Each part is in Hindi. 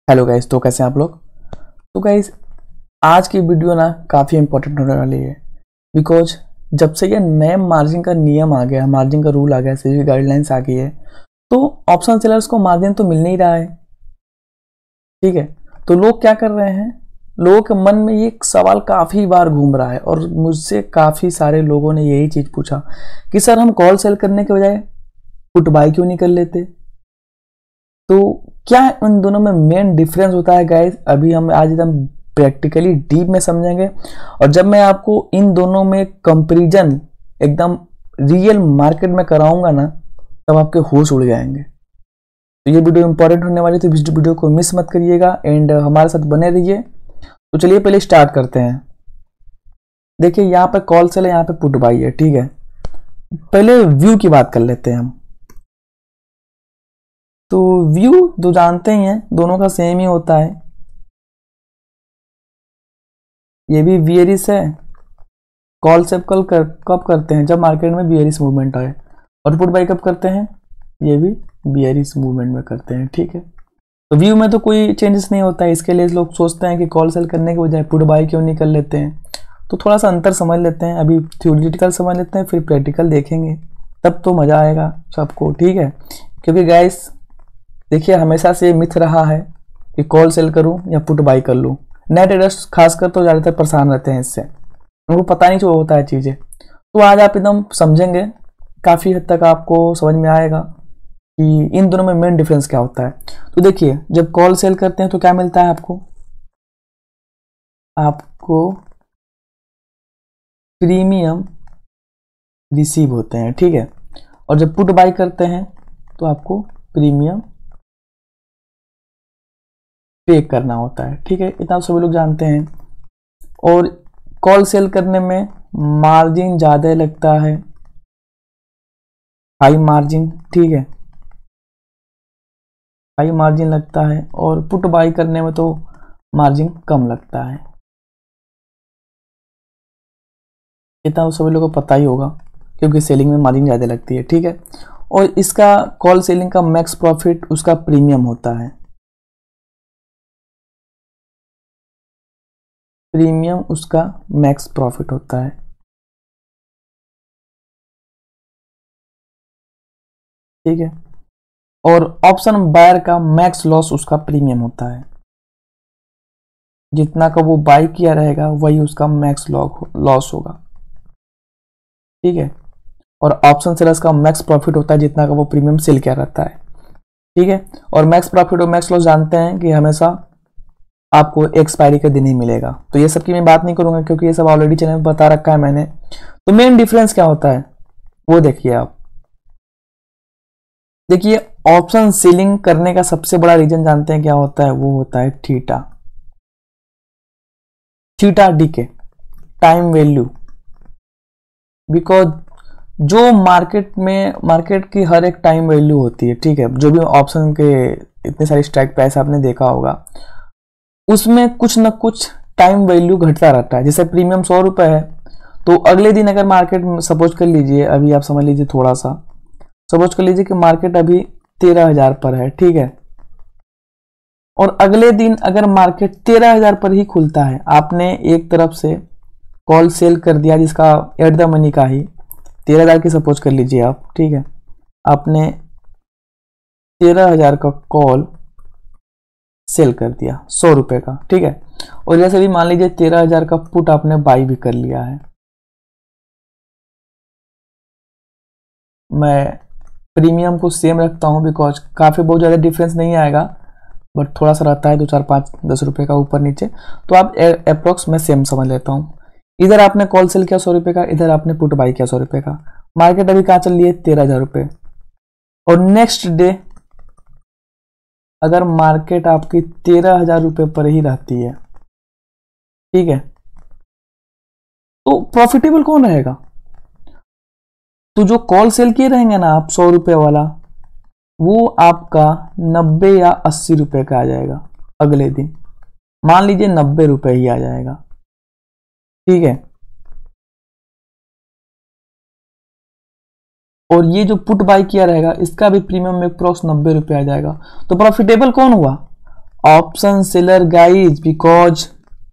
हेलो गाइस, तो कैसे हैं आप लोग। तो गाइस, आज की वीडियो ना काफ़ी इंपॉर्टेंट होने वाली है। बिकॉज जब से ये नए मार्जिन का नियम आ गया, मार्जिन का रूल आ गया, सेबी गाइडलाइंस आ गई है, तो ऑप्शन सेलर्स को मार्जिन तो मिल नहीं रहा है। ठीक है, तो लोग क्या कर रहे हैं, लोगों के मन में ये एक सवाल काफ़ी बार घूम रहा है और मुझसे काफ़ी सारे लोगों ने यही चीज़ पूछा कि सर हम कॉल सेल करने के बजाय पुट बाय क्यों नहीं कर लेते। तो क्या इन दोनों में मेन डिफरेंस होता है गाइस, अभी हम आज एकदम प्रैक्टिकली डीप में समझेंगे। और जब मैं आपको इन दोनों में कंपैरिजन एकदम रियल मार्केट में कराऊंगा ना, तब आपके होश उड़ जाएंगे। तो ये वीडियो इंपॉर्टेंट होने वाली है, तो इस वीडियो को मिस मत करिएगा एंड हमारे साथ बने रहिए। तो चलिए पहले स्टार्ट करते हैं। देखिए, यहाँ पे कॉल सेल है, यहाँ पे पुट बाई है। ठीक है, पहले व्यू की बात कर लेते हैं हम। तो व्यू तो जानते ही हैं, दोनों का सेम ही होता है। ये भी बियरिश है। कॉल सेल कब करते हैं, जब मार्केट में बियरिश मूवमेंट आए। और पुट बाई कब करते हैं, ये भी बियरिश मूवमेंट में करते हैं। ठीक है, तो व्यू में तो कोई चेंजेस नहीं होता है, इसके लिए लोग सोचते हैं कि कॉल सेल करने के बजाय पुट बाई क्यों नहीं कर लेते हैं। तो थोड़ा सा अंतर समझ लेते हैं, अभी थ्योरेटिकल समझ लेते हैं, फिर प्रैक्टिकल देखेंगे, तब तो मज़ा आएगा सबको। ठीक है, क्योंकि गाइस देखिए, हमेशा से मिथ रहा है कि कॉल सेल करूं या पुट बाई कर लूं। नेट ट्रेडर्स खासकर तो ज़्यादातर परेशान रहते हैं इससे, उनको पता नहीं जो होता है चीज़ें। तो आज आप एकदम समझेंगे, काफ़ी हद तक आपको समझ में आएगा कि इन दोनों में मेन डिफरेंस क्या होता है। तो देखिए, जब कॉल सेल करते हैं तो क्या मिलता है आपको, प्रीमियम रिसीव होते हैं। ठीक है, और जब पुट बाई करते हैं तो आपको प्रीमियम पे करना होता है। ठीक है, इतना सभी लोग जानते हैं। और कॉल सेल करने में मार्जिन ज़्यादा लगता है, हाई मार्जिन। ठीक है, हाई मार्जिन लगता है। और पुट बाई करने में तो मार्जिन कम लगता है, इतना तो सभी लोगों को पता ही होगा, क्योंकि सेलिंग में मार्जिन ज़्यादा लगती है। ठीक है, और इसका कॉल सेलिंग का मैक्स प्रॉफिट उसका प्रीमियम होता है। प्रीमियम उसका मैक्स प्रॉफिट होता है। ठीक है, और ऑप्शन बायर का मैक्स लॉस उसका प्रीमियम होता है। जितना का वो बाई किया रहेगा वही उसका मैक्स लॉस होगा। ठीक है, और ऑप्शन सेलर्स का मैक्स प्रॉफिट होता है, जितना का वो प्रीमियम सेल किया रहता है। ठीक है, और मैक्स प्रॉफिट और मैक्स लॉस जानते हैं कि हमेशा आपको एक्सपायरी के दिन ही मिलेगा। तो ये सब की मैं बात नहीं करूंगा, क्योंकि ये सब ऑलरेडी चैनल में बता रखा है मैंने। तो मेन डिफरेंस क्या होता है वो देखिए आप। देखिए, ऑप्शन सेलिंग करने का सबसे बड़ा रीजन जानते हैं क्या होता है, वो होता है theta. Theta DK, time value. Because जो मार्केट की हर एक टाइम वैल्यू होती है। ठीक है, जो भी ऑप्शन के इतने सारे स्ट्राइक प्राइस आपने देखा होगा, उसमें कुछ ना कुछ टाइम वैल्यू घटता रहता है। जैसे प्रीमियम 100 रुपए है, तो अगले दिन अगर मार्केट सपोज कर लीजिए, अभी आप समझ लीजिए, थोड़ा सा सपोज कर लीजिए कि मार्केट अभी 13,000 पर है। ठीक है, और अगले दिन अगर मार्केट 13,000 पर ही खुलता है, आपने एक तरफ से कॉल सेल कर दिया, जिसका एट द मनी का ही 13,000 की सपोज कर लीजिए आप। ठीक है, आपने 13,000 का कॉल सेल कर दिया 100 रुपए का। ठीक है, और जैसे भी मान लीजिए 13,000 का पुट आपने बाई भी कर लिया है। मैं प्रीमियम को सेम रखता हूं, बिकॉज काफ़ी बहुत ज़्यादा डिफरेंस नहीं आएगा, बट थोड़ा सा रहता है, 2 4 5 10 रुपए का ऊपर नीचे। तो आप अप्रोक्स में सेम समझ लेता हूँ। इधर आपने कॉल सेल किया 100 रुपए का, इधर आपने पुट बाई किया 100 रुपए का। मार्केट अभी कहाँ चल रही है, 13,000 रुपए। और नेक्स्ट डे अगर मार्केट आपकी 13,000 रुपए पर ही रहती है, ठीक है, तो प्रॉफिटेबल कौन रहेगा। तो जो कॉल सेल किए रहेंगे ना आप 100 रुपए वाला, वो आपका 90 या 80 रुपए का आ जाएगा अगले दिन। मान लीजिए 90 रुपए ही आ जाएगा। ठीक है, और ये जो पुट बाई किया रहेगा, इसका भी प्रीमियम में अप्रोक्स 90 रुपए आ जाएगा। तो प्रॉफिटेबल कौन हुआ, option seller guys, because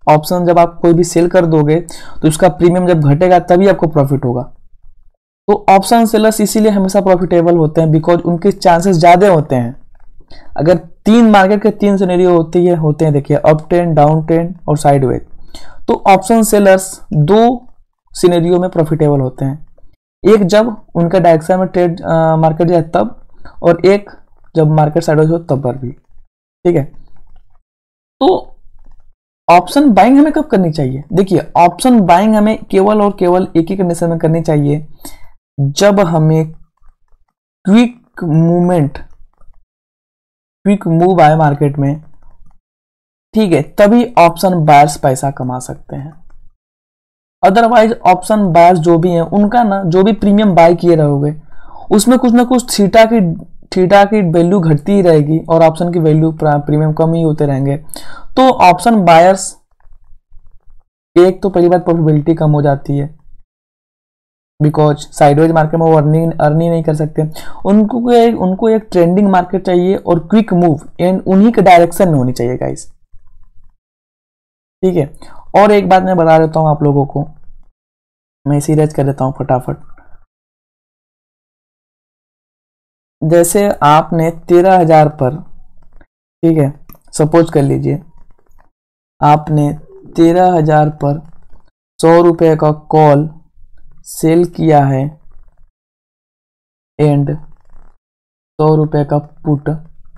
option जब आप कोई भी सेल कर दोगे तो उसका प्रीमियम जब घटेगा तभी आपको प्रॉफिट होगा। तो ऑप्शन सेलर्स इसीलिए हमेशा प्रॉफिटेबल होते हैं बिकॉज उनके चांसेस ज्यादा होते हैं। अगर तीन मार्केट के तीन सिनेरियो होते हैं देखिए, अप ट्रेंड, डाउन ट्रेंड और साइडवेज, तो ऑप्शन सेलर्स दो सिनेरियो में प्रॉफिटेबल होते हैं। एक जब उनका डायरेक्शन में ट्रेड मार्केट जाए तब, और एक जब मार्केट साइडवेज हो तब पर भी। ठीक है, तो ऑप्शन बाइंग हमें कब करनी चाहिए? देखिए, ऑप्शन बाइंग हमें केवल और केवल एक ही कंडीशन में करनी चाहिए, जब हमें क्विक मूव आए मार्केट में, ठीक है, तभी ऑप्शन बायर्स पैसा कमा सकते हैं। अदरवाइज ऑप्शन बायर्स जो भी हैं उनका ना, जो भी प्रीमियम बाय किए रहोगे उसमें कुछ ना कुछ थीटा की वैल्यू घटती ही रहेगी और ऑप्शन की वैल्यू प्रीमियम कम ही होते रहेंगे। तो ऑप्शन बायर्स, एक तो पहली बात प्रॉफिटेबिलिटी कम हो जाती है बिकॉज साइडवेज मार्केट में वो अर्निंग नहीं कर सकते। उनको एक ट्रेंडिंग मार्केट चाहिए और क्विक मूव एंड उन्हीं के डायरेक्शन में होनी चाहिए गाइस। ठीक है, और एक बात मैं बता देता हूं आप लोगों को, मैं इसी रेज कर देता हूं फटाफट। जैसे आपने 13,000 पर, ठीक है, सपोज कर लीजिए आपने 13,000 पर 100 रुपए का कॉल सेल किया है एंड 100 रुपए का पुट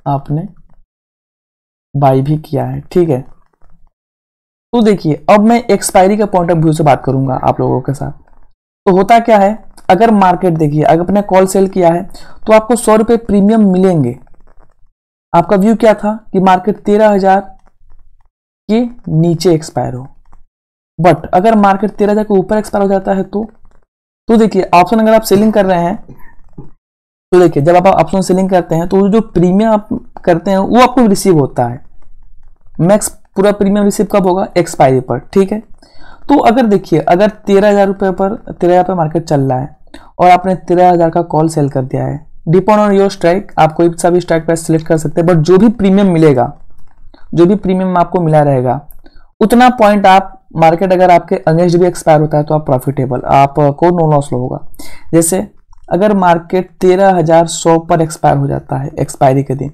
आपने बाई भी किया है। ठीक है, तो देखिए अब मैं एक्सपायरी का पॉइंट ऑफ व्यू से बात करूंगा आप लोगों के साथ। तो होता क्या है, अगर मार्केट देखिए, अगर आपने कॉल सेल किया है तो आपको 100 रुपए प्रीमियम मिलेंगे। आपका व्यू क्या था कि मार्केट 13,000 के नीचे एक्सपायर हो, बट अगर मार्केट 13,000 के ऊपर एक्सपायर हो जाता है तो देखिए ऑप्शन अगर आप सेलिंग कर रहे हैं तो देखिए, जब आप ऑप्शन सेलिंग करते हैं तो जो प्रीमियम आप करते हैं वो आपको रिसीव होता है। मैक्स पूरा प्रीमियम रिसीव कब होगा? एक्सपायरी पर। ठीक है, तो अगर देखिए, अगर 13,000 रुपए पर 13,000 पर मार्केट चल रहा है और आपने 13,000 का कॉल सेल कर दिया है, डिपेंड ऑन योर स्ट्राइक, आप कोई सा भी स्ट्राइक प्राइस सिलेक्ट कर सकते हैं, बट जो भी प्रीमियम मिलेगा, जो भी प्रीमियम आपको मिला रहेगा उतना पॉइंट आप, मार्केट अगर आपके अगेंस्ट भी एक्सपायर होता है तो आप प्रॉफिटेबल, आपको नो लॉस होगा। जैसे अगर मार्केट 13,100 पर एक्सपायर हो जाता है एक्सपायरी के दिन,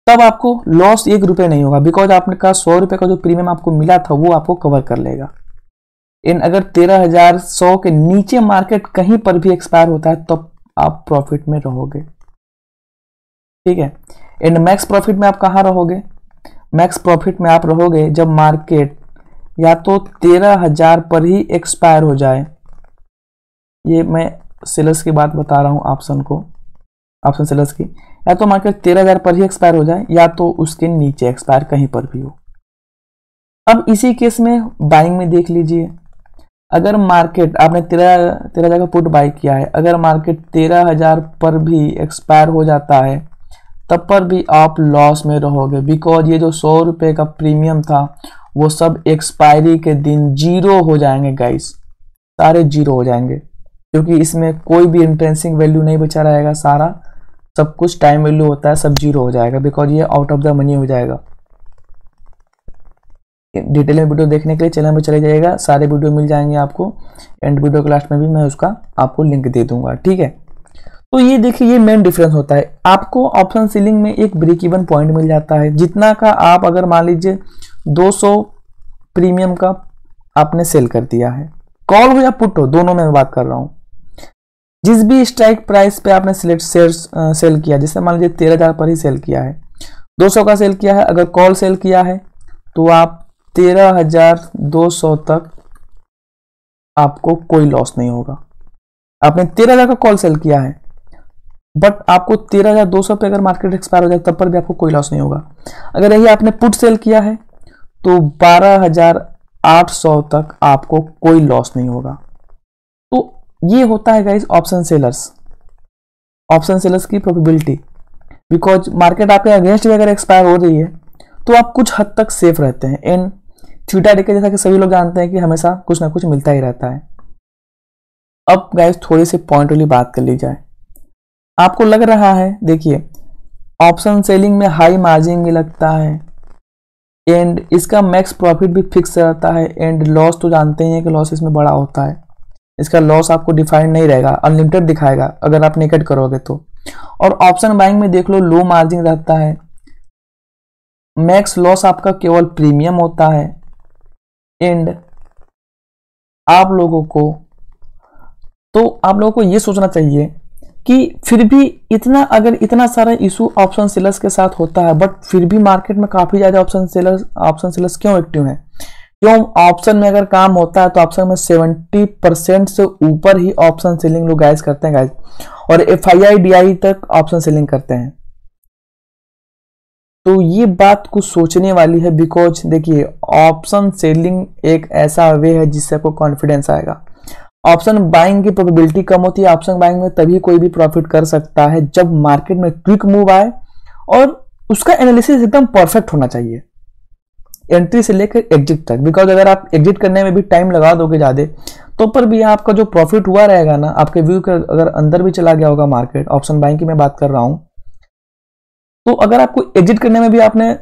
तब आपको लॉस 1 रुपये नहीं होगा बिकॉज आपने कहा 100 रुपये का जो प्रीमियम आपको मिला था वो आपको कवर कर लेगा। इन अगर 13,100 के नीचे मार्केट कहीं पर भी एक्सपायर होता है तब आप प्रॉफिट में रहोगे। ठीक है, एंड मैक्स प्रॉफिट में आप कहाँ रहोगे? मैक्स प्रॉफिट में आप रहोगे जब मार्केट या तो 13,000 पर ही एक्सपायर हो जाए, ये मैं सेलर्स की बात बता रहा हूं ऑप्शन सेलर्स की, या तो मार्केट 13,000 पर ही एक्सपायर हो जाए या तो उसके नीचे एक्सपायर कहीं पर भी हो। अब इसी केस में बाइंग में देख लीजिए, अगर मार्केट आपने 13,000 का पुट बाई किया है, अगर मार्केट 13,000 पर भी एक्सपायर हो जाता है तब पर भी आप लॉस में रहोगे बिकॉज ये जो 100 रुपए का प्रीमियम था वो सब एक्सपायरी के दिन जीरो हो जाएंगे गाइस, सारे जीरो हो जाएंगे क्योंकि इसमें कोई भी इंट्रेंसिक वैल्यू नहीं बचा रहेगा, सारा सब कुछ टाइम वैल्यू होता है, सब जीरो हो जाएगा बिकॉज ये आउट ऑफ द मनी हो जाएगा। डिटेल में वीडियो देखने के लिए चैनल में चले जाइएगा, सारे वीडियो मिल जाएंगे आपको, एंड वीडियो के लास्ट में भी मैं उसका आपको लिंक दे दूंगा। ठीक है, तो ये देखिए, ये मेन डिफरेंस होता है। आपको ऑप्शन सेलिंग में एक ब्रेक इवन पॉइंट मिल जाता है जितना का आप, अगर मान लीजिए 200 प्रीमियम का आपने सेल कर दिया है, कॉल हो या पुट हो, दोनों में मैं बात कर रहा हूं, जिस भी स्ट्राइक प्राइस पे आपने सेल किया, जैसे मान लीजिए 13,000 पर ही सेल किया है, 200 का सेल किया है, अगर कॉल सेल किया है तो आप 13,200 तक आपको कोई लॉस नहीं होगा। आपने 13,000 का कॉल सेल किया है बट आपको 13,200 पे अगर मार्केट एक्सपायर हो जाए तब पर भी आपको कोई लॉस नहीं होगा। अगर यही आपने पुट सेल किया है तो 12,800 तक आपको कोई लॉस नहीं होगा। तो ये होता है गाइस ऑप्शन सेलर्स की प्रोबेबिलिटी, बिकॉज मार्केट आपके अगेंस्ट भी अगर एक्सपायर हो रही है तो आप कुछ हद तक सेफ रहते हैं। एंड थीटा डे जैसा कि सभी लोग जानते हैं कि हमेशा कुछ ना कुछ मिलता ही रहता है। अब गाइस थोड़ी सी पॉइंट वाली बात कर ली जाए, आपको लग रहा है, देखिए ऑप्शन सेलिंग में हाई मार्जिन भी लगता है, एंड इसका मैक्स प्रॉफिट भी फिक्स रहता है, एंड लॉस तो जानते ही हैं कि लॉस इसमें बड़ा होता है। इसका लॉस आपको डिफाइंड नहीं रहेगा, अनलिमिटेड दिखाएगा अगर आप नेकेड करोगे तो। और ऑप्शन बाइंग में देख लो, लो मार्जिन रहता है, मैक्स लॉस आपका केवल प्रीमियम होता है, एंड आप लोगों को ये सोचना चाहिए कि फिर भी इतना सारा इशू ऑप्शन सेलर्स के साथ होता है, बट फिर भी मार्केट में काफी ज्यादा ऑप्शन सेलर्स क्यों एक्टिव हैं? क्यों? ऑप्शन में अगर काम होता है तो ऑप्शन में 70% से ऊपर ही ऑप्शन सेलिंग लोग गाइस करते हैं गाइस, और FII DI तक ऑप्शन सेलिंग करते हैं। तो ये बात कुछ सोचने वाली है, बिकॉज देखिए ऑप्शन सेलिंग एक ऐसा वे है जिससे आपको कॉन्फिडेंस आएगा। ऑप्शन बाइंग की प्रोबेबिलिटी कम होती है। ऑप्शन बाइंग में तभी कोई भी प्रॉफिट कर सकता है जब मार्केट में क्विक मूव आए और उसका एनालिसिस एकदम परफेक्ट होना चाहिए, एंट्री से लेकर एग्जिट तक। बिकॉज अगर आप एग्जिट करने में भी टाइम लगा दोगे ज्यादा, तो पर भी आपका जो प्रॉफिट हुआ रहेगा ना, आपके व्यू के अगर अंदर भी चला गया होगा मार्केट, ऑप्शन बाइंग की मैं बात कर रहा हूं, तो अगर आपको एग्जिट करने में भी आपने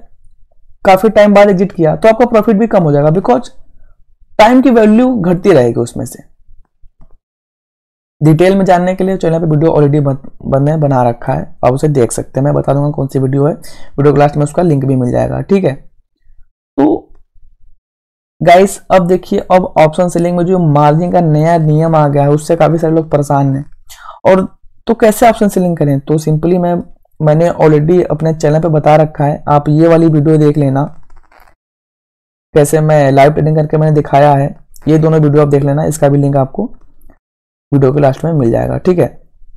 काफी टाइम बाद एग्जिट किया तो आपका प्रॉफिट भी कम हो जाएगा, बिकॉज टाइम की वैल्यू घटती रहेगी उसमें से। डिटेल में जानने के लिए चैनल पे वीडियो ऑलरेडी बना रखा है, आप उसे देख सकते हैं। मैं बता दूंगा कौन सी वीडियो है, वीडियो के लास्ट में उसका लिंक भी मिल जाएगा, ठीक है। तो गाइस अब देखिए, अब ऑप्शन सेलिंग में जो मार्जिन का नया नियम आ गया है उससे काफी सारे लोग परेशान हैं। और तो कैसे ऑप्शन सेलिंग करें? तो सिंपली मैंने ऑलरेडी अपने चैनल पे बता रखा है, आप ये वाली वीडियो देख लेना, कैसे मैं लाइव ट्रेडिंग करके मैंने दिखाया है। ये दोनों वीडियो आप देख लेना, इसका भी लिंक आपको वीडियो के लास्ट में मिल जाएगा, ठीक है।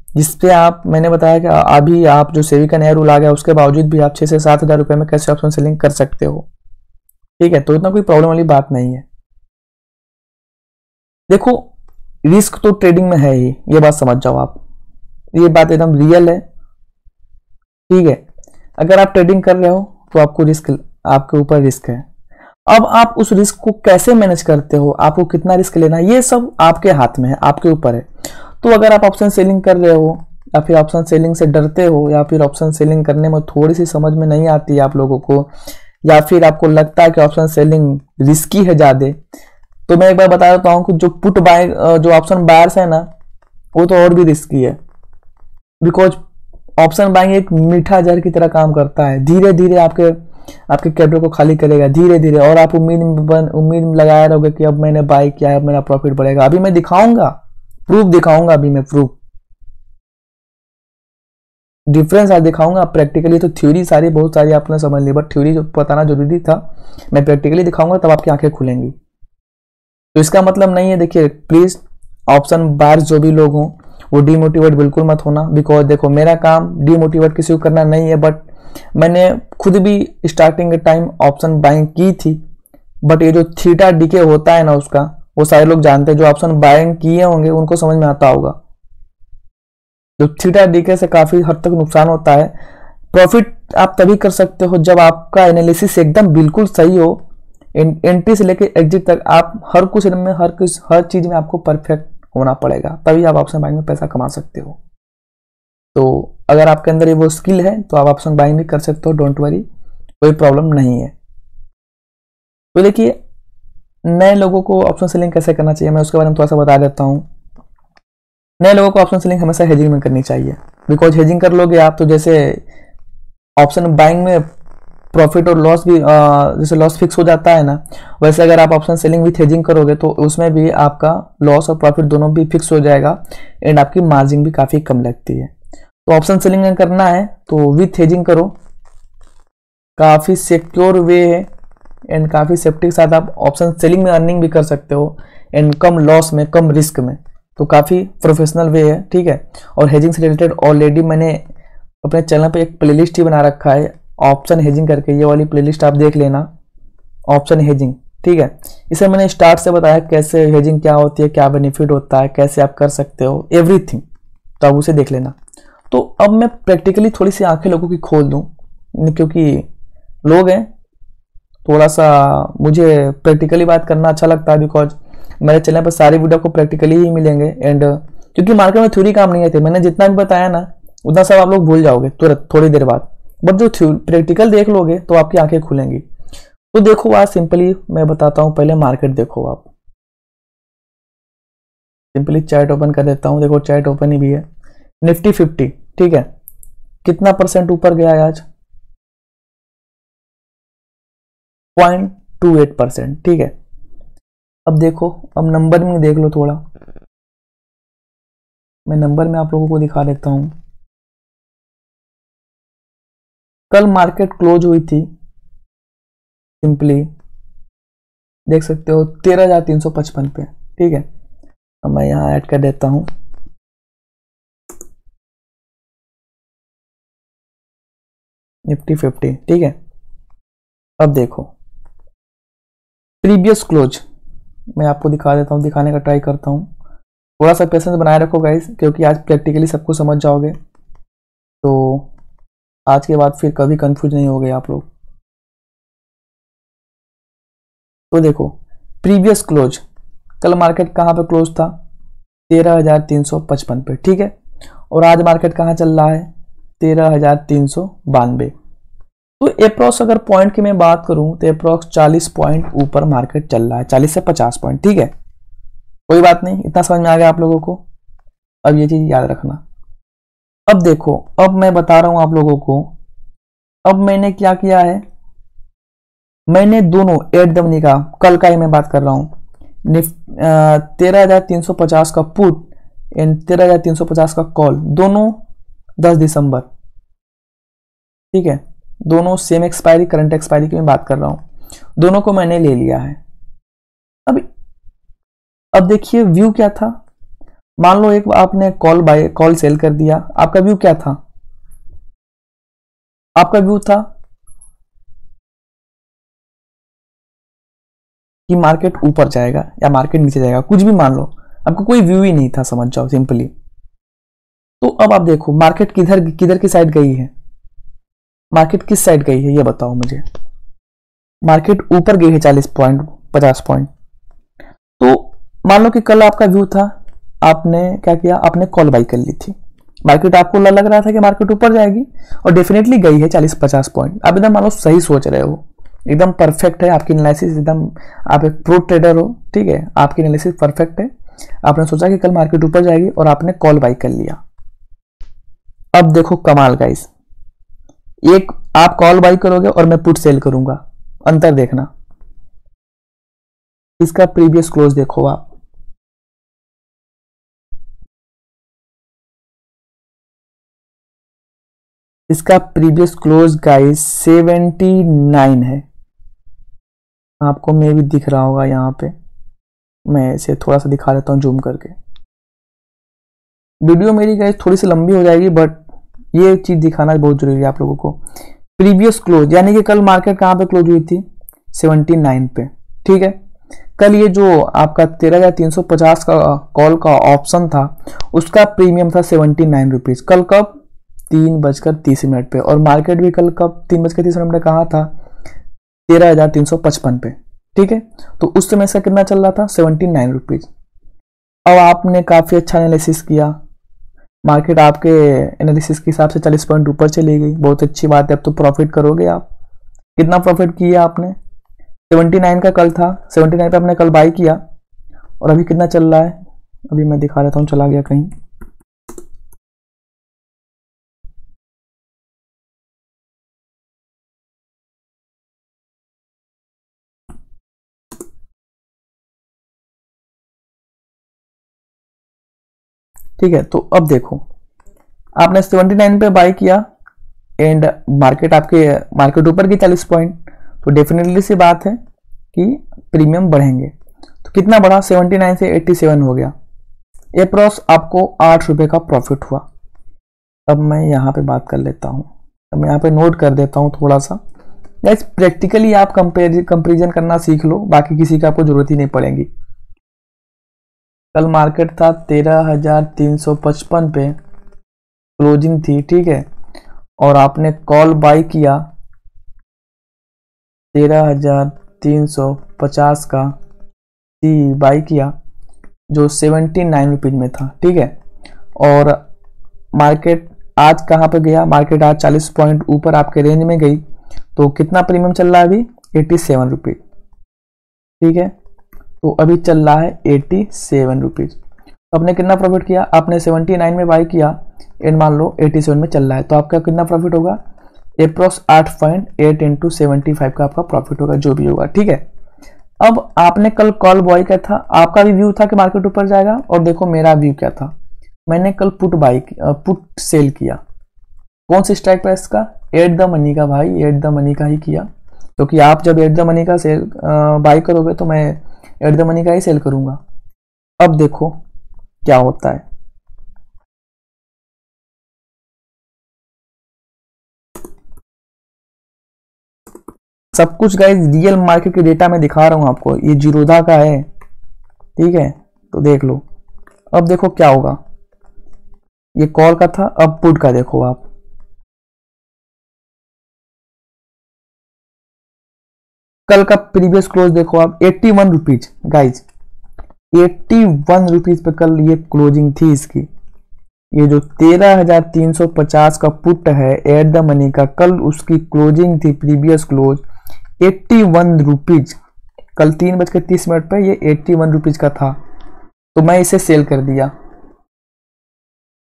जिसपे मैंने बताया कि अभी आप जो सेबी का नया रूल आ गया उसके बावजूद भी आप 6 से 7 हज़ार रुपए में कैसे ऑप्शन सेलिंग कर सकते हो, ठीक है। तो इतना कोई प्रॉब्लम वाली बात नहीं है। देखो रिस्क तो ट्रेडिंग में है ही, ये बात समझ जाओ आप, ये बात एकदम रियल है, ठीक है। अगर आप ट्रेडिंग कर रहे हो तो आपके ऊपर रिस्क है। अब आप उस रिस्क को कैसे मैनेज करते हो, आपको कितना रिस्क लेना है, ये सब आपके हाथ में है, आपके ऊपर है। तो अगर आप ऑप्शन सेलिंग कर रहे हो या फिर ऑप्शन सेलिंग से डरते हो या फिर ऑप्शन सेलिंग करने में थोड़ी सी समझ में नहीं आती है आप लोगों को, या फिर आपको लगता है कि ऑप्शन सेलिंग रिस्की है ज्यादा, तो मैं एक बार बता देता हूं कि जो ऑप्शन बायर्स है ना, वो तो और भी रिस्की है। बिकॉज ऑप्शन बाइंग एक मीठा जहर की तरह काम करता है, धीरे धीरे आपके कैपिटल को खाली करेगा धीरे धीरे, और आप उम्मीद लगाए रहोगे कि अब मैंने बाई किया है, अब मेरा प्रॉफिट बढ़ेगा। अभी मैं दिखाऊंगा, प्रूफ दिखाऊंगा, अभी मैं प्रूफ डिफरेंस आज दिखाऊंगा प्रैक्टिकली। तो थ्योरी बहुत सारी आपने समझ ली, बट थ्योरी जो बताना जरूरी था, मैं प्रैक्टिकली दिखाऊंगा तब आपकी आंखें खुलेंगी। तो इसका मतलब नहीं है, देखिए प्लीज ऑप्शन बायर्स जो भी लोग हों वो डिमोटिवेट बिल्कुल मत होना। बिकॉज देखो मेरा काम डिमोटिवेट किसी को करना नहीं है, बट मैंने खुद भी स्टार्टिंग के टाइम ऑप्शन बाइंग की थी, बट ये जो थीटा डीके होता है ना उसका, वो सारे लोग जानते हैं, जो ऑप्शन बाइंग किए होंगे उनको समझ में आता होगा। जो थीटा डीके से काफी हद तक नुकसान होता है। प्रॉफिट आप तभी कर सकते हो जब आपका एनालिसिस एकदम बिल्कुल सही हो, एंट्री से लेकर एग्जिट तक आप हर कुछ में हर चीज में आपको परफेक्ट होना पड़ेगा, तभी आप ऑप्शन बाइंग में पैसा कमा सकते हो। तो अगर आपके अंदर ये वो स्किल है तो आप ऑप्शन बाइंग भी कर सकते हो, डोंट वरी, कोई प्रॉब्लम नहीं है। तो देखिए नए लोगों को ऑप्शन सेलिंग कैसे करना चाहिए मैं उसके बारे में थोड़ा सा बता देता हूं। नए लोगों को ऑप्शन सेलिंग हमेशा हेजिंग में करनी चाहिए, बिकॉज हेजिंग कर लोगे आप तो जैसे ऑप्शन बाइंग में प्रॉफिट और लॉस भी जैसे लॉस फिक्स हो जाता है ना, वैसे अगर आप ऑप्शन सेलिंग विथ हेजिंग करोगे तो उसमें भी आपका लॉस और प्रॉफिट दोनों भी फिक्स हो जाएगा, एंड आपकी मार्जिन भी काफी कम लगती है। तो ऑप्शन सेलिंग करना है तो विथ हेजिंग करो, काफी सिक्योर वे है, एंड काफी सेफ्टी के साथ आप ऑप्शन सेलिंग में अर्निंग भी कर सकते हो, एंड कम लॉस में, कम रिस्क में, तो काफी प्रोफेशनल वे है, ठीक है। और हेजिंग से रिलेटेड ऑलरेडी मैंने अपने चैनल पे एक प्लेलिस्ट ही बना रखा है ऑप्शन हेजिंग करके, ये वाली प्लेलिस्ट आप देख लेना, ऑप्शन हेजिंग, ठीक है। इसे मैंने स्टार्ट से बताया कैसे हेजिंग क्या होती है, क्या बेनिफिट होता है, कैसे आप कर सकते हो, एवरीथिंग, तो आप उसे देख लेना। तो अब मैं प्रैक्टिकली थोड़ी सी आंखें लोगों की खोल दूं, क्योंकि लोग हैं, थोड़ा सा मुझे प्रैक्टिकली बात करना अच्छा लगता है, बिकॉज मेरे चैनल पर सारी वीडियो को प्रैक्टिकली ही मिलेंगे, एंड क्योंकि मार्केट में थ्योरी काम नहीं आती, मैंने जितना भी बताया ना उतना सब आप लोग भूल जाओगे तुरंत थोड़ी देर बाद, बट जो प्रैक्टिकल देख लोगे तो आपकी आंखें खुलेंगी। तो देखो आज सिंपली मैं बताता हूं, पहले मार्केट देखो आप। सिंपली चार्ट ओपन कर देता हूं, देखो चार्ट ओपन ही भी है। निफ्टी 50, ठीक है, कितना परसेंट ऊपर गया है आज? 0.28%, ठीक है। अब देखो, अब नंबर में देख लो थोड़ा, मैं नंबर में आप लोगों को दिखा देता हूं। कल मार्केट क्लोज हुई थी, सिंपली देख सकते हो 13,355 पे, ठीक है। अब मैं यहां ऐड कर देता हूं निफ्टी 50, ठीक है। अब देखो प्रीवियस क्लोज मैं आपको दिखा देता हूं, दिखाने का ट्राई करता हूं। थोड़ा सा पेशेंस बनाए रखो गाइस, क्योंकि आज प्रैक्टिकली सबको समझ जाओगे, तो आज के बाद फिर कभी कंफ्यूज नहीं हो गए आप लोग। तो देखो प्रीवियस क्लोज, कल मार्केट कहां पे क्लोज था? 13,355 पे, ठीक है। और आज मार्केट कहां चल रहा है? 13,392। तो अप्रोक्स अगर पॉइंट की मैं बात करूं तो अप्रोक्स 40 पॉइंट ऊपर मार्केट चल रहा है, 40 से 50 पॉइंट, ठीक है। कोई बात नहीं, इतना समझ में आ गया आप लोगों को। अब ये चीज याद रखना। अब देखो, अब मैं बता रहा हूं आप लोगों को, अब मैंने क्या किया है, मैंने दोनों एट द मनी का, कल का ही मैं बात कर रहा हूं, 13,350 का पुट एंड 13,350 का कॉल, दोनों 10 दिसंबर, ठीक है। दोनों सेम एक्सपायरी, करंट एक्सपायरी की मैं बात कर रहा हूं, दोनों को मैंने ले लिया है। अब देखिए व्यू क्या था। मान लो एक आपने कॉल बाय कॉल सेल कर दिया, आपका व्यू क्या था? आपका व्यू था कि मार्केट ऊपर जाएगा या मार्केट नीचे जाएगा, कुछ भी मान लो, आपको कोई व्यू ही नहीं था, समझ जाओ सिंपली। तो अब आप देखो मार्केट किधर किधर की साइड गई है, मार्केट किस साइड गई है ये बताओ मुझे। मार्केट ऊपर गई है 40 पॉइंट, 50 पॉइंट। तो मान लो कि कल आपका व्यू था, आपने क्या किया, आपने कॉल बाई कर ली थी, मार्केट आपको लग रहा था कि मार्केट ऊपर जाएगी और डेफिनेटली गई है 40-50 पॉइंट। आप एकदम मान लो सही सोच रहे हो, एकदम परफेक्ट है आपकी एनालिसिस, एकदम आप एक प्रो ट्रेडर हो, ठीक है, आपकी एनालिसिस परफेक्ट है। आपने सोचा कि कल मार्केट ऊपर जाएगी और आपने कॉल बाई कर लिया। अब देखो कमाल गाइस, एक आप कॉल बाई करोगे और मैं पुट सेल करूंगा, अंतर देखना। इसका प्रीवियस क्लोज देखो आप, इसका प्रीवियस क्लोज गाइस 79 है। आपको मे भी दिख रहा होगा, यहां पे मैं इसे थोड़ा सा दिखा देता हूं जूम करके। वीडियो मेरी गाइस थोड़ी सी लंबी हो जाएगी, बट ये चीज दिखाना बहुत जरूरी है आप लोगों को। प्रीवियस क्लोज यानी कि कल मार्केट कहां पे क्लोज हुई थी? 79 पे, ठीक है। कल ये जो आपका 13,350 का कॉल का ऑप्शन था, उसका प्रीमियम था 79 रुपीज। कल कब? 3:30 पे। और मार्केट भी कल कब 3:30 पे कहा था? 13,355 पे, ठीक है। तो उस समय इसका कितना चल रहा था? 79 रुपीज। अब आपने काफी अच्छा एनालिसिस किया, मार्केट आपके एनालिसिस के हिसाब से 40 पॉइंट ऊपर चली गई, बहुत अच्छी बात है। अब तो प्रॉफिट करोगे आप। कितना प्रॉफिट किया आपने? 79 का कल था, 79 पे आपने कल बाई किया और अभी कितना चल रहा है? अभी मैं दिखा देता हूं, चला गया कहीं। ठीक है, तो अब देखो आपने 79 पे बाई किया एंड मार्केट ऊपर की 40 पॉइंट, तो डेफिनेटली सी बात है कि प्रीमियम बढ़ेंगे। तो कितना बढ़ा? 79 से 87 हो गया, अप्रॉक्स आपको 8 रुपए का प्रॉफिट हुआ। अब मैं यहाँ पे बात कर लेता हूँ, अब मैं यहाँ पे नोट कर देता हूँ थोड़ा सा। गाइस प्रैक्टिकली आप कंपेरिजन करना सीख लो, बाकी किसी का आपको जरूरत ही नहीं पड़ेगी। कल मार्केट था 13,355 पे क्लोजिंग थी, ठीक है, और आपने कॉल बाई किया 13,350 का बाई किया जो 79 रुपीज में था, ठीक है। और मार्केट आज कहां पे गया? मार्केट आज 40 पॉइंट ऊपर आपके रेंज में गई, तो कितना प्रीमियम चल रहा है अभी? 87 रुपीज। ठीक है, तो अभी चल रहा है 87 रुपीज। आपने कितना प्रॉफिट किया, आपने 79 में बाई किया एंड मान लो 87 में चल रहा है, तो आपका कितना प्रॉफिट होगा, अप्रोक्स 8.8 इंटू 75 का आपका प्रॉफिट होगा, जो भी होगा। ठीक है, अब आपने कल कॉल बॉय क्या था, आपका भी व्यू था कि मार्केट ऊपर जाएगा, और देखो मेरा व्यू क्या था, मैंने कल पुट सेल किया। कौन सी स्ट्राइक प्राइस का, एट द मनी का भाई, एट द मनी का ही किया, क्योंकि आप जब एट द मनी का सेल बाई करोगे तो मैं एट द मनी का ही सेल करूंगा। अब देखो क्या होता है, सब कुछ गाइस रियल मार्केट के डेटा में दिखा रहा हूं आपको, ये जीरोधा का है। ठीक है, तो देख लो। अब देखो क्या होगा, ये कॉल का था, अब पुट का देखो आप, कल का प्रीवियस क्लोज देखो आप, 81 रुपीज गाइज, 81 रुपीज पे कल ये क्लोजिंग थी इसकी। ये जो 13,350 का पुट है एट द मनी का, कल उसकी क्लोजिंग थी प्रीवियस क्लोज 81 रुपीज। कल 3:30 पे ये 81 रुपीज का था, तो मैं इसे सेल कर दिया।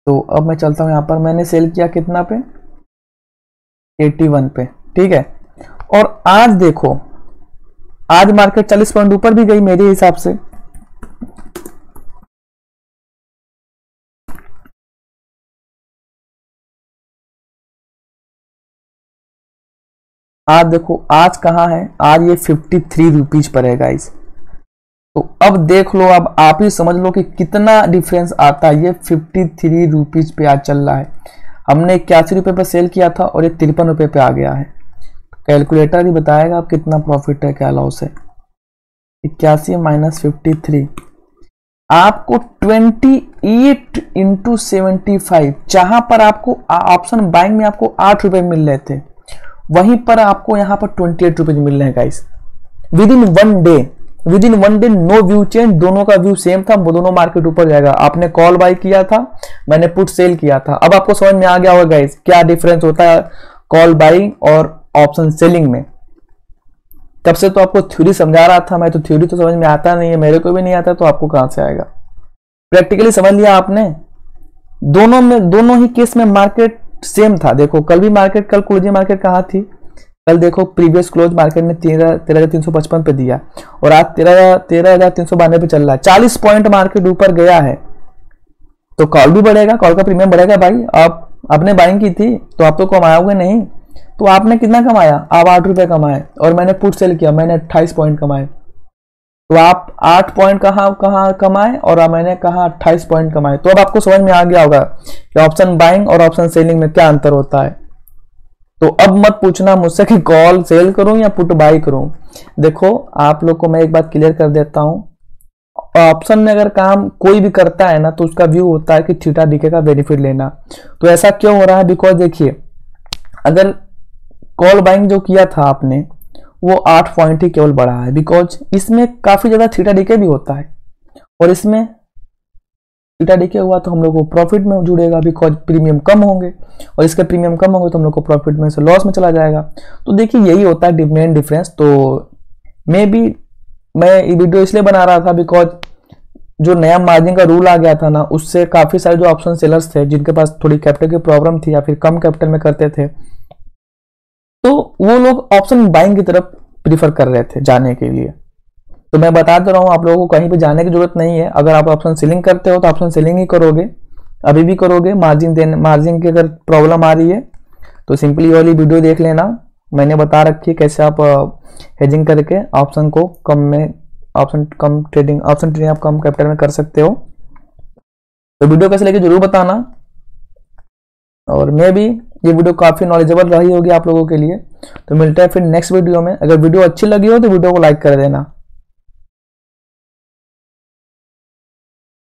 तो अब मैं चलता हूं, यहां पर मैंने सेल किया कितना पे, 81 पे। ठीक है, और आज देखो, आज मार्केट 40 पॉइंट ऊपर भी गई मेरे हिसाब से। आज देखो आज कहां है, आज ये 53 रुपीज पर है गाइस। तो अब देख लो, अब आप ही समझ लो कि कितना डिफरेंस आता है। ये 53 रुपीज पे आज चल रहा है, हमने 81 रुपए पे सेल किया था और ये 53 रुपए पे आ गया है। कैलकुलेटर ही बताएगा आप कितना प्रॉफिट है क्या लॉस है। 81 माइनस 53, आपको 28 इंटू 75, जहां पर आपको ऑप्शन बाइंग में आपको 8 रुपए मिल रहे थे, वहीं पर आपको यहां पर 28 रुपए मिल रहे हैं guys. Within one day no view change, दोनों का व्यू सेम था, वो दोनों मार्केट ऊपर जाएगा। आपने कॉल बाई किया था, मैंने पुट सेल किया था। अब आपको समझ में आ गया होगा गाइस क्या डिफरेंस होता है कॉल बाइंग और ऑप्शन सेलिंग में। तब से तो आपको थ्योरी समझा रहा था मैं, तो थ्योरी तो समझ में आता नहीं है, मेरे को भी नहीं आता, तो आपको कहां से आएगा। प्रैक्टिकली समझ लिया आपने। दोनों ही केस में मार्केट सेम था। देखो कल भी मार्केट, कल क्लोजिंग मार्केट कहाँ थी, कल देखो प्रीवियस क्लोज मार्केट ने 13,355 पे दिया और आज 13,392 पे चल रहा है। 40 पॉइंट मार्केट ऊपर गया है, तो कॉल भी बढ़ेगा, कॉल का प्रीमियम बढ़ेगा भाई। आप आपने बाइंग की थी तो आप तो कमाओगे नहीं, तो आपने कितना कमाया, आप 8 रुपए कमाए, और मैंने पुट सेल किया, मैंने 28 पॉइंट कमाए। तो आप 8 पॉइंट कहाँ कमाए और मैंने कहा 28 पॉइंट कमाए। तो अब आपको समझ में आ गया होगा कि ऑप्शन बाइंग और ऑप्शन सेलिंग में क्या अंतर होता है। तो अब मत पूछना मुझसे कि कॉल सेल करूं या पुट बाई करूं। देखो आप लोग को मैं एक बात क्लियर कर देता हूं, ऑप्शन में अगर काम कोई भी करता है ना, तो उसका व्यू होता है कि थीटा डीके का बेनिफिट लेना। तो ऐसा क्यों हो रहा है, बिकॉज देखिए अगर कॉल बाइंग जो किया था आपने, वो 8 पॉइंट ही केवल बढ़ा है, बिकॉज इसमें काफी ज्यादा थीटा डीके भी होता है, और इसमें थीटा डीके हुआ तो हम लोग को प्रॉफिट में जुड़ेगा, बिकॉज प्रीमियम कम होंगे, और इसके प्रीमियम कम होंगे तो हम लोग को प्रॉफिट में से लॉस में चला जाएगा। तो देखिए यही होता है मेन डिफरेंस। तो मैं ये वीडियो इसलिए बना रहा था बिकॉज जो नया मार्जिन का रूल आ गया था ना, उससे काफी सारे जो ऑप्शन सेलर्स थे जिनके पास थोड़ी कैपिटल की प्रॉब्लम थी या फिर कम कैपिटल में करते थे, तो वो लोग ऑप्शन बाइंग की तरफ प्रीफर कर रहे थे जाने के लिए। तो मैं बता दे रहा हूं आप लोगों को कहीं पे जाने की जरूरत नहीं है। अगर आप ऑप्शन सेलिंग करते हो तो ऑप्शन सेलिंग ही करोगे, अभी भी करोगे। मार्जिन की अगर प्रॉब्लम आ रही है तो सिंपली वाली वीडियो देख लेना, मैंने बता रखी है कैसे आप हेजिंग करके ऑप्शन को ऑप्शन ट्रेडिंग आप कम कैपिटल में कर सकते हो। तो वीडियो कैसे लगी जरूर बताना, और मैं भी ये वीडियो काफी नॉलेजेबल रही होगी आप लोगों के लिए। तो मिलते हैं फिर नेक्स्ट वीडियो में। अगर वीडियो अच्छी लगी हो तो वीडियो को लाइक कर देना।